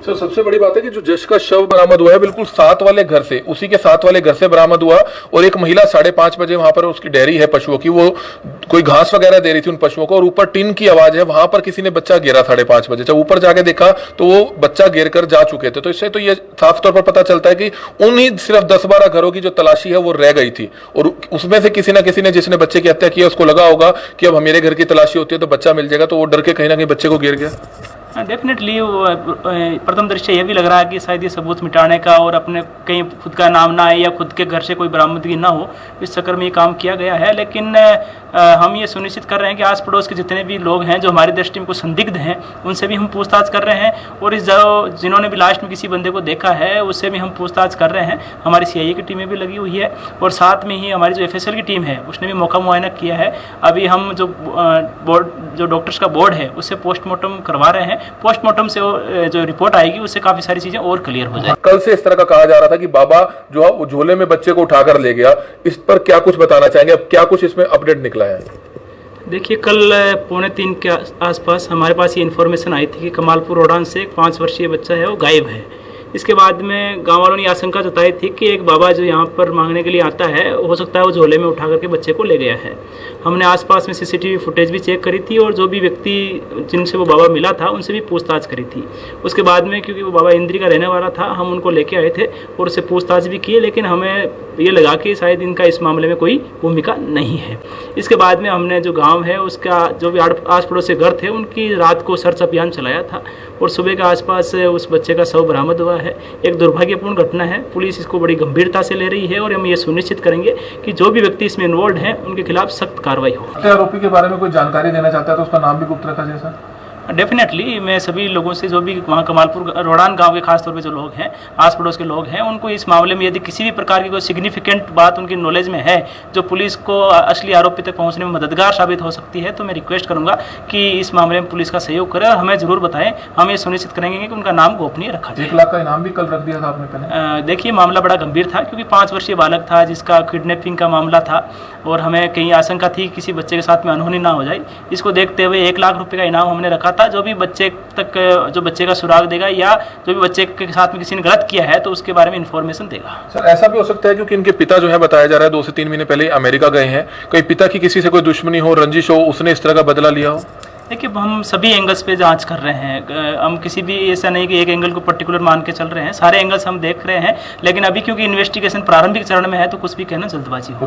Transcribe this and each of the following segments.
Sir सबसे बड़ी बात है कि जो जश का शव बरामद हुआ है बिल्कुल साथ वाले घर से, उसी के साथ वाले घर से बरामद हुआ। और एक महिला 5:30 बजे वहां पर उसकी डेयरी है पशुओं की, वो कोई घास वगैरह दे रही थी उन पशुओं को, और ऊपर टिन की आवाज है, वहां पर किसी ने बच्चा गिरा 5:30 बजे। जब ऊपर जाके देखा तो वो बच्चा गिर कर जा चुके थे। तो इससे तो ये साफ तौर पर पता चलता है कि उन्हीं सिर्फ 10-12 घरों की जो तलाशी है वो रह गई थी, और उसमें से किसी ना किसी ने, जिसने बच्चे की हत्या की है, उसको लगा होगा कि अब मेरे घर की तलाशी होती है तो बच्चा मिल जाएगा, तो वो डर के कहीं ना कहीं बच्चे को गिर गया। डेफिनेटली प्रथम दृष्टि ये भी लग रहा है कि शायद ये सबूत मिटाने का और अपने कहीं खुद का नाम ना आए या खुद के घर से कोई बरामदगी ना हो, इस चक्कर में ये काम किया गया है। लेकिन हम ये सुनिश्चित कर रहे हैं कि आस पड़ोस के जितने भी लोग हैं जो हमारी दृष्टि में कुछ संदिग्ध हैं, उनसे भी हम पूछताछ कर रहे हैं, और इस जिन्होंने भी लास्ट में किसी बंदे को देखा है उससे भी हम पूछताछ कर रहे हैं। हमारी CIA की टीमें भी लगी हुई है, और साथ में ही हमारी जो FSL की टीम है उसने भी मौका मुआयना किया है। अभी हम जो डॉक्टर्स का बोर्ड है उससे पोस्टमार्टम करवा रहे हैं। पोस्टमार्टम से जो रिपोर्ट आएगी उससे काफी सारी चीजें और क्लियर हो जाएगी। कल से इस तरह का कहा जा रहा था कि बाबा जो है वो झोले में बच्चे को उठाकर ले गया, इस पर क्या कुछ बताना चाहेंगे? अब क्या कुछ इसमें अपडेट निकला है? देखिए, कल 2:45 के आसपास हमारे पास ये इन्फॉर्मेशन आई थी कि कमालपुर रोडान से एक 5 वर्षीय बच्चा है वो गायब है। इसके बाद में गांव वालों ने आशंका जताई थी कि एक बाबा जो यहाँ पर मांगने के लिए आता है, हो सकता है वो झोले में उठा करके बच्चे को ले गया है। हमने आसपास में CCTV फुटेज भी चेक करी थी, और जो भी व्यक्ति जिनसे वो बाबा मिला था उनसे भी पूछताछ करी थी। उसके बाद में क्योंकि वो बाबा इंद्री का रहने वाला था, हम उनको लेके आए थे और उससे पूछताछ भी की, लेकिन हमें ये लगा कि शायद इनका इस मामले में कोई भूमिका नहीं है। इसके बाद में हमने जो गाँव है उसका जो भी आस पड़ोस के घर थे उनकी रात को सर्च अभियान चलाया था, और सुबह के आसपास उस बच्चे का शव बरामद हुआ है। एक दुर्भाग्यपूर्ण घटना है, पुलिस इसको बड़ी गंभीरता से ले रही है, और हम ये सुनिश्चित करेंगे कि जो भी व्यक्ति इसमें इन्वॉल्व हैं उनके खिलाफ सख्त कार्रवाई हो। आरोपी के बारे में कोई जानकारी देना चाहता है तो उसका नाम भी गुप्त रखा जाए सर? डेफिनेटली मैं सभी लोगों से, जो भी वहाँ कमालपुर रोडान गांव के खासतौर पे जो लोग हैं, आस पड़ोस के लोग हैं, उनको इस मामले में यदि किसी भी प्रकार की कोई सिग्निफिकेंट बात उनकी नॉलेज में है जो पुलिस को असली आरोपी तक पहुँचने में मददगार साबित हो सकती है, तो मैं रिक्वेस्ट करूँगा कि इस मामले में पुलिस का सहयोग करें और हमें ज़रूर बताएं। हम ये सुनिश्चित करेंगे कि उनका नाम गोपनीय रखा जाए। 1 लाख का इनाम भी कल रख दिया था आपने पहले? देखिए, मामला बड़ा गंभीर था, क्योंकि 5 वर्षीय बालक था जिसका किडनैपिंग का मामला था, और हमें कहीं आशंका थी किसी बच्चे के साथ में अनहोनी ना हो जाए। इसको देखते हुए 1 लाख रुपये का इनाम हमने रखा था। जो भी बच्चे तक जो बच्चे का सुराग देगा या जो भी बच्चे के साथ में किसी ने गलत किया है तो उसके बारे में इंफॉर्मेशन देगा। सर ऐसा भी हो सकता है क्योंकि इनके पिता जो है बताया जा रहा है 2 से 3 महीने पहले अमेरिका गए हैं, कोई पिता की किसी से कोई दुश्मनी हो, रंजिश हो, उसने इस तरह का बदला लिया हो? देखिए, हम सभी एंगल्स पे जांच कर रहे हैं। हम किसी भी ऐसा नहीं कि एक एंगल को पर्टिकुलर मान के चल रहे हैं, सारे एंगल्स हम देख रहे हैं। लेकिन अभी क्योंकि इन्वेस्टिगेशन प्रारंभिक चरण में है तो कुछ भी कहना जल्दबाजी हो।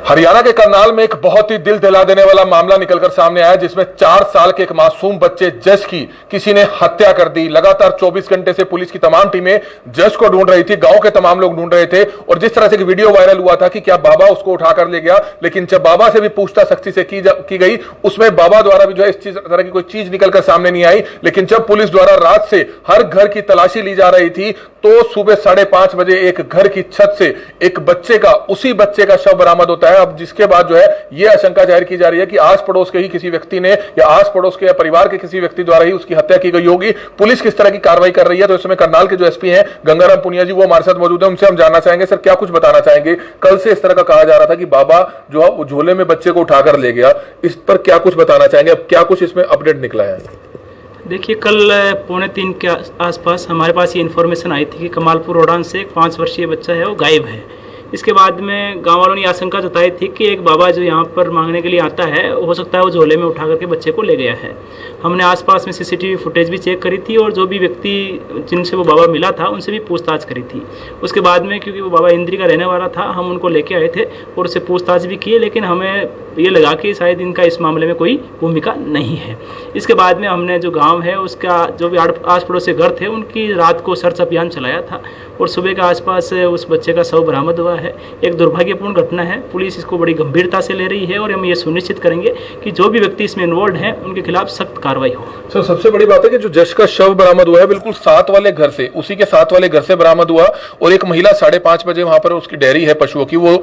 हरियाणा के करनाल में एक बहुत ही दिल दिला देने वाला मामला निकलकर सामने आया, जिसमें 4 साल के एक मासूम बच्चे जश की किसी ने हत्या कर दी। लगातार 24 घंटे से पुलिस की तमाम टीमें जश को ढूंढ रही थी, गांव के तमाम लोग ढूंढ रहे थे, और जिस तरह से एक वीडियो वायरल हुआ था कि क्या बाबा उसको उठाकर ले गया, लेकिन जब बाबा से भी पूछताछ सख्ती से की गई, उसमें बाबा द्वारा भी जो है इस तरह की कोई चीज निकलकर सामने नहीं आई। लेकिन जब पुलिस द्वारा रात से हर घर की तलाशी ली जा रही थी, तो सुबह 5:30 बजे एक घर की छत से एक बच्चे का, उसी बच्चे का शव बरामद होता है। अब जिसके बाद जो है ये आशंका जाहिर की जा रही है कि आस पड़ोस के ही किसी व्यक्ति ने या आस पड़ोस के या परिवार के किसी व्यक्ति द्वारा ही उसकी हत्या की गई होगी। पुलिस किस तरह की कार्रवाई कर रही है, तो इस समय करनाल के जो SP हैं गंगाराम पुनिया जी, वो हमारे साथ मौजूद है, उनसे हम जानना चाहेंगे। सर क्या कुछ बताना चाहेंगे? कल से इस तरह का कहा जा रहा था कि बाबा जो है वो झोले में बच्चे को उठाकर ले गया, इस पर क्या कुछ बताना चाहेंगे? अब क्या कुछ इसमें अपडेट निकला है? देखिए, कल 2:45 के आसपास हमारे पास ये इन्फॉर्मेशन आई थी कि कमालपुर रोडान से एक 5 वर्षीय बच्चा है वो गायब है। इसके बाद में गांव वालों ने आशंका जताई थी कि एक बाबा जो यहाँ पर मांगने के लिए आता है, हो सकता है वो झोले में उठा करके बच्चे को ले गया है। हमने आसपास में CCTV फुटेज भी चेक करी थी, और जो भी व्यक्ति जिनसे वो बाबा मिला था उनसे भी पूछताछ करी थी। उसके बाद में क्योंकि वो बाबा इंद्री का रहने वाला था, हम उनको लेके आए थे और उससे पूछताछ भी की, लेकिन हमें ये लगा कि शायद इनका इस मामले में कोई भूमिका नहीं है। इसके बाद में हमने जो गाँव है उसका जो भी आस पड़ोस के घर थे उनकी रात को सर्च अभियान चलाया था, और सुबह के आसपास उस बच्चे का शव बरामद हुआ है। है। एक दुर्भाग्यपूर्ण घटना है, पुलिस इसको बड़ी गंभीरता से ले रही है और हम ये सुनिश्चित करेंगे कि जो भी व्यक्ति इसमें इन्वॉल्व हैं उनके खिलाफ सख्त कार्रवाई हो। सर, सबसे बड़ी बात है कि जो जश का शव बरामद हुआ है बिल्कुल साथ वाले घर से, उसी के साथ वाले घर से बरामद हुआ, और एक महिला 5:30 बजे वहां पर उसकी डेयरी है पशुओं की, वो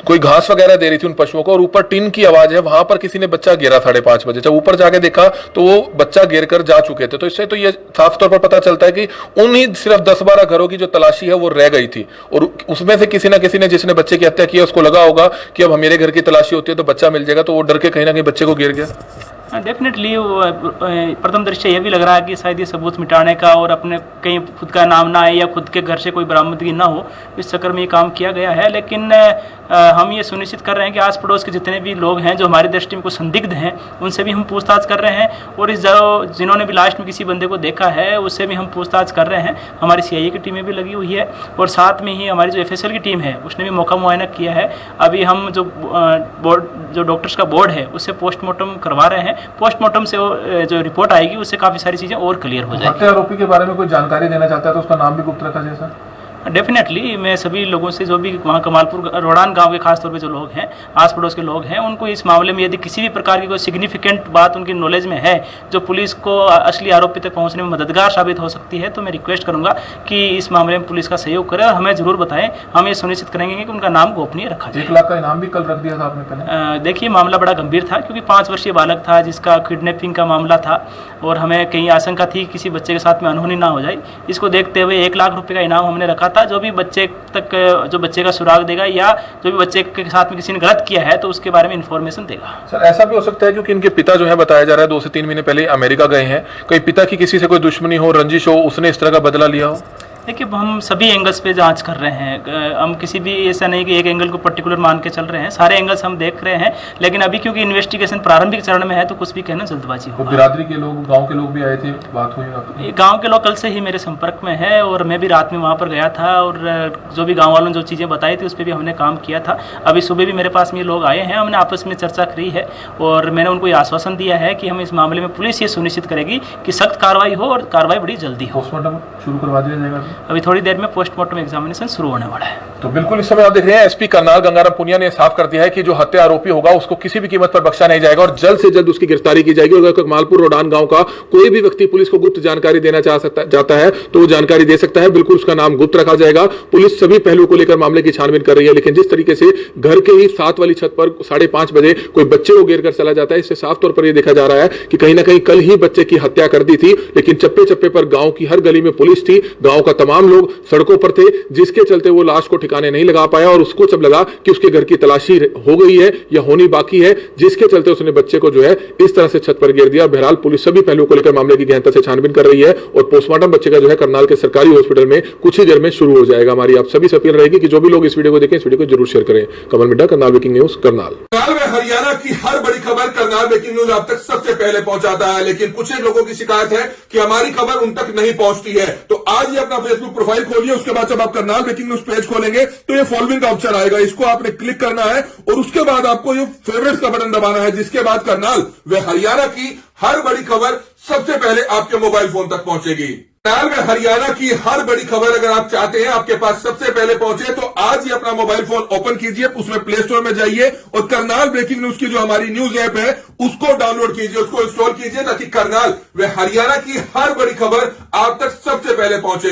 कोई घास वगैरह दे रही थी उन पशुओं को, और ऊपर टिन की आवाज है, वहां पर किसी ने बच्चा गिरा 5:30 बजे। जब ऊपर जाके देखा तो वो बच्चा गिर कर जा चुके थे। तो इससे तो ये साफ तौर पर पता चलता है कि उन्हीं सिर्फ 10-12 घरों की जो तलाशी है वो रह गई थी, और उसमें से किसी ना किसी ने जिसने बच्चे की हत्या की है उसको लगा होगा कि अब मेरे घर की तलाशी होती है तो बच्चा मिल जाएगा, तो वो डर के कहीं ना कहीं बच्चे को गिर गया। डेफिनेटली प्रथम दृष्टि ये भी लग रहा है कि शायद ये सबूत मिटाने का और अपने कहीं खुद का नाम ना आए या खुद के घर से कोई बरामदगी ना हो, इस चक्कर में ये काम किया गया है। लेकिन हम ये सुनिश्चित कर रहे हैं कि आस पड़ोस के जितने भी लोग हैं जो हमारी दृष्टि में कुछ संदिग्ध हैं उनसे भी हम पूछताछ कर रहे हैं, और इस जिन्होंने भी लास्ट में किसी बंदे को देखा है उससे भी हम पूछताछ कर रहे हैं। हमारी CIA की टीमें भी लगी हुई है, और साथ में ही हमारी जो FSL की टीम है उसने भी मौका मुआयना किया है। अभी हम जो डॉक्टर्स का बोर्ड है उससे पोस्टमार्टम करवा रहे हैं। पोस्टमार्टम से जो रिपोर्ट आएगी उससे काफ़ी सारी चीज़ें और क्लियर हो जाएगी। आरोपी के बारे में कोई जानकारी देना चाहता है तो उसका नाम भी गुप्त रखा जाए सर? डेफिनेटली मैं सभी लोगों से, जो भी वहाँ कमालपुर रोडान गांव के खासतौर पे जो लोग हैं, आस पड़ोस के लोग हैं, उनको इस मामले में यदि किसी भी प्रकार की कोई सिग्निफिकेंट बात उनकी नॉलेज में है जो पुलिस को असली आरोपी तक पहुँचने में मददगार साबित हो सकती है, तो मैं रिक्वेस्ट करूँगा कि इस मामले में पुलिस का सहयोग करें और हमें जरूर बताएं। हम ये सुनिश्चित करेंगे कि उनका नाम गोपनीय रखा जाए। 1 लाख का इनाम भी कल रख दिया था आपने पहले। देखिए, मामला बड़ा गंभीर था क्योंकि 5 वर्षीय बालक था जिसका किडनैपिंग का मामला था, और हमें कहीं आशंका थी किसी बच्चे के साथ में अनहोनी ना हो जाए। इसको देखते हुए 1 लाख रुपये का इनाम हमने रखा था। जो भी बच्चे तक जो बच्चे का सुराग देगा या जो भी बच्चे के साथ में किसी ने गलत किया है तो उसके बारे में इंफॉर्मेशन देगा। सर, ऐसा भी हो सकता है क्योंकि इनके पिता जो है बताया जा रहा है 2 से 3 महीने पहले अमेरिका गए हैं, कोई पिता की किसी से कोई दुश्मनी हो, रंजिश हो, उसने इस तरह का बदला लिया हो? देखिए, हम सभी एंगल्स पे जांच कर रहे हैं। हम किसी भी ऐसा नहीं कि एक एंगल को पर्टिकुलर मान के चल रहे हैं, सारे एंगल्स हम देख रहे हैं। लेकिन अभी क्योंकि इन्वेस्टिगेशन प्रारंभिक चरण में है तो कुछ भी कहना जल्दबाजी होगा। बिरादरी के लोग, गांव के लोग भी आए थे, बात हुई आपकी? गांव के लोग कल से ही मेरे संपर्क में है, और मैं भी रात में वहाँ पर गया था, और जो भी गाँव वालों ने जो चीज़ें बताई थी उस पर भी हमने काम किया था। अभी सुबह भी मेरे पास में लोग आए हैं, हमने आपस में चर्चा करी है, और मैंने उनको ये आश्वासन दिया है कि हम इस मामले में पुलिस ये सुनिश्चित करेगी कि सख्त कार्रवाई हो और कार्रवाई बड़ी जल्दी हो। पोस्टमार्टम शुरू करवा दिया जाएगा अभी थोड़ी देर में पोस्टमार्टम एग्जामिनेशन शुरू होने वाला है। तो बिल्कुल इस समय आप देख रहे हैं SP करनाल गंगाराम पुनिया ने साफ कर दिया है कि जो हत्या आरोपी होगा उसको किसी भी कीमत पर बख्शा नहीं जाएगा और जल्द से जल्द उसकी गिरफ्तारी की जाएगी। अगर कमालपुर रोडान गांव का कोई भी व्यक्ति पुलिस को गुप्त जानकारी देना जाता है तो वो जानकारी दे सकता है। बिल्कुल उसका नाम गुप्त रखा जाएगा। पुलिस सभी पहलुओं को लेकर मामले की छानबीन कर रही है, लेकिन जिस तरीके से घर के ही 7 वाली छत पर 5:30 बजे कोई बच्चे को गिर कर चला जाता है, इससे साफ तौर पर यह देखा जा रहा है कि कहीं ना कहीं कल ही बच्चे की हत्या कर दी थी। लेकिन चप्पे चप्पे पर गांव की हर गली में पुलिस थी, गांव का तमाम लोग सड़कों पर थे, जिसके चलते वो लाश को ठिकाने नहीं लगा पाया, और उसको जब लगा कि उसके घर की तलाशी हो गई है या होनी बाकी है, जिसके चलते उसने बच्चे को जो है इस तरह से छत पर गिर दिया। बहरहाल पुलिस सभी पहलुओं को लेकर मामले की गहनता से छानबीन कर रही है, और पोस्टमार्टम बच्चे का जो है करनाल के सरकारी हॉस्पिटल में कुछ ही देर में शुरू हो जाएगा। हमारी आप सभी से अपील रहेगी कि जो भी लोग इस वीडियो को देखें, इस वीडियो को जरूर शेयर करें। कमल मिड्डा, करनाल ब्रेकिंग न्यूज, करनाल। हरियाणा की हर बड़ी खबर करनाल ब्रेकिंग न्यूज आप तक सबसे पहले पहुंचाता है, लेकिन कुछ ही लोगों की शिकायत है कि हमारी खबर उन तक नहीं पहुंचती है। तो आज ही अपना फेसबुक प्रोफाइल खोलिए, उसके बाद जब आप करनाल ब्रेकिंग न्यूज पेज खोलेंगे तो ये फॉलोइंग का ऑप्शन आएगा, इसको आपने क्लिक करना है, और उसके बाद आपको ये फेवरेट्स का बटन दबाना है, जिसके बाद करनाल व हरियाणा की हर बड़ी खबर सबसे पहले आपके मोबाइल फोन तक पहुंचेगी। करनाल में हरियाणा की हर बड़ी खबर अगर आप चाहते हैं आपके पास सबसे पहले पहुंचे, तो आज ही अपना मोबाइल फोन ओपन कीजिए, उसमें प्ले स्टोर में जाइए और करनाल ब्रेकिंग न्यूज की जो हमारी न्यूज ऐप है उसको डाउनलोड कीजिए, उसको इंस्टॉल कीजिए, ताकि करनाल व हरियाणा की हर बड़ी खबर आप तक सबसे पहले पहुंचे।